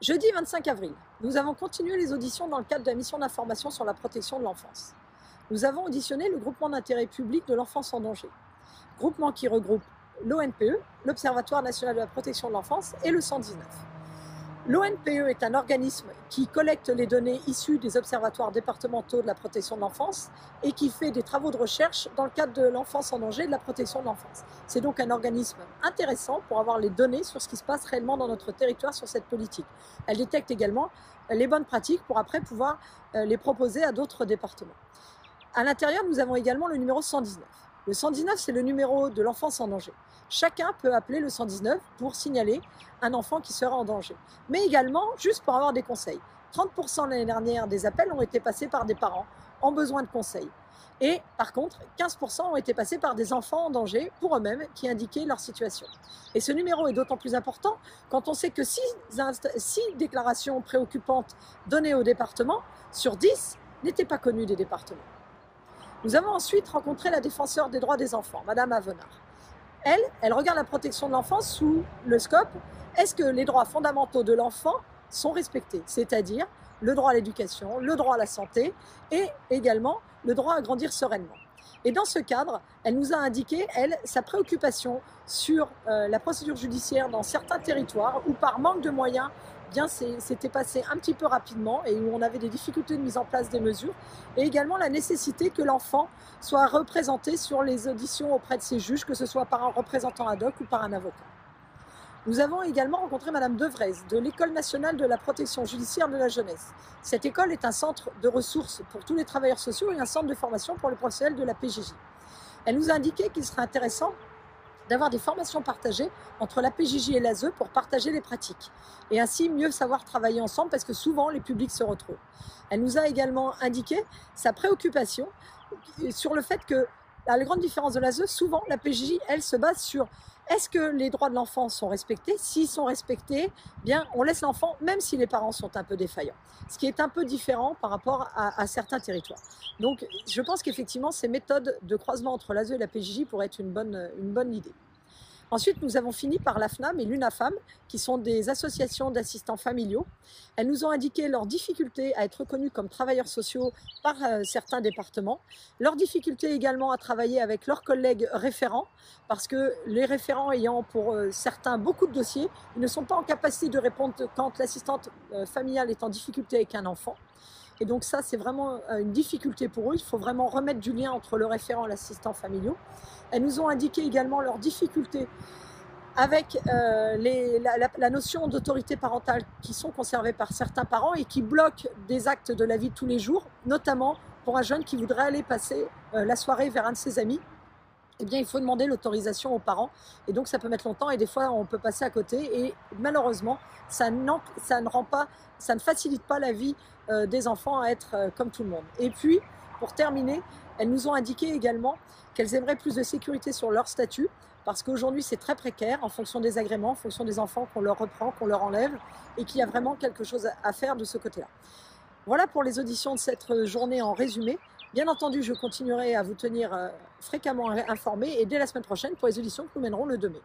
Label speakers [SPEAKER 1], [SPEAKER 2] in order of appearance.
[SPEAKER 1] Jeudi 25 avril, nous avons continué les auditions dans le cadre de la mission d'information sur la protection de l'enfance. Nous avons auditionné le groupement d'intérêt public de l'enfance en danger, groupement qui regroupe l'ONPE, l'Observatoire national de la protection de l'enfance et le 119. L'ONPE est un organisme qui collecte les données issues des observatoires départementaux de la protection de l'enfance et qui fait des travaux de recherche dans le cadre de l'enfance en danger et de la protection de l'enfance. C'est donc un organisme intéressant pour avoir les données sur ce qui se passe réellement dans notre territoire sur cette politique. Elle détecte également les bonnes pratiques pour après pouvoir les proposer à d'autres départements. À l'intérieur, nous avons également le numéro 119. Le 119, c'est le numéro de l'enfance en danger. Chacun peut appeler le 119 pour signaler un enfant qui sera en danger. Mais également, juste pour avoir des conseils. 30% l'année dernière des appels ont été passés par des parents en besoin de conseils. Et par contre, 15% ont été passés par des enfants en danger pour eux-mêmes qui indiquaient leur situation. Et ce numéro est d'autant plus important quand on sait que 6 déclarations préoccupantes données au département sur 10 n'étaient pas connues des départements. Nous avons ensuite rencontré la défenseure des droits des enfants, Madame Avenard. Elle regarde la protection de l'enfance sous le scope « Est-ce que les droits fondamentaux de l'enfant sont respectés ?» C'est-à-dire le droit à l'éducation, le droit à la santé et également le droit à grandir sereinement. Et dans ce cadre, elle nous a indiqué, elle, sa préoccupation sur la procédure judiciaire dans certains territoires où par manque de moyens, bien c'était passé un petit peu rapidement et où on avait des difficultés de mise en place des mesures, et également la nécessité que l'enfant soit représenté sur les auditions auprès de ses juges, que ce soit par un représentant ad hoc ou par un avocat. Nous avons également rencontré Madame Devrez de l'École nationale de la protection judiciaire de la jeunesse. Cette école est un centre de ressources pour tous les travailleurs sociaux et un centre de formation pour les professionnels de la PJJ. Elle nous a indiqué qu'il serait intéressant d'avoir des formations partagées entre la PJJ et l'ASE pour partager les pratiques et ainsi mieux savoir travailler ensemble parce que souvent les publics se retrouvent. Elle nous a également indiqué sa préoccupation sur le fait que, à la grande différence de l'ASE, souvent la PJJ, elle, se base sur est-ce que les droits de l'enfant sont respectés? S'ils sont respectés, bien on laisse l'enfant même si les parents sont un peu défaillants. Ce qui est un peu différent par rapport à certains territoires. Donc je pense qu'effectivement ces méthodes de croisement entre l'ASE et la PJJ pourraient être une bonne idée. Ensuite, nous avons fini par l'AFNAM et l'UNAFAM, qui sont des associations d'assistants familiaux. Elles nous ont indiqué leurs difficultés à être reconnues comme travailleurs sociaux par certains départements, leurs difficultés également à travailler avec leurs collègues référents, parce que les référents ayant pour certains beaucoup de dossiers, ils ne sont pas en capacité de répondre quand l'assistante familiale est en difficulté avec un enfant. Et donc ça, c'est vraiment une difficulté pour eux. Il faut vraiment remettre du lien entre le référent et l'assistant familial. Elles nous ont indiqué également leurs difficultés avec la notion d'autorité parentale qui sont conservées par certains parents et qui bloquent des actes de la vie de tous les jours, notamment pour un jeune qui voudrait aller passer la soirée vers un de ses amis. Eh bien, il faut demander l'autorisation aux parents et donc ça peut mettre longtemps et des fois on peut passer à côté et malheureusement ça ne facilite pas la vie des enfants à être comme tout le monde. Et puis pour terminer, elles nous ont indiqué également qu'elles aimeraient plus de sécurité sur leur statut parce qu'aujourd'hui c'est très précaire en fonction des agréments, en fonction des enfants qu'on leur reprend, qu'on leur enlève et qu'il y a vraiment quelque chose à faire de ce côté-là. Voilà pour les auditions de cette journée en résumé. Bien entendu, je continuerai à vous tenir fréquemment informés et dès la semaine prochaine pour les auditions que nous mènerons le 2 mai.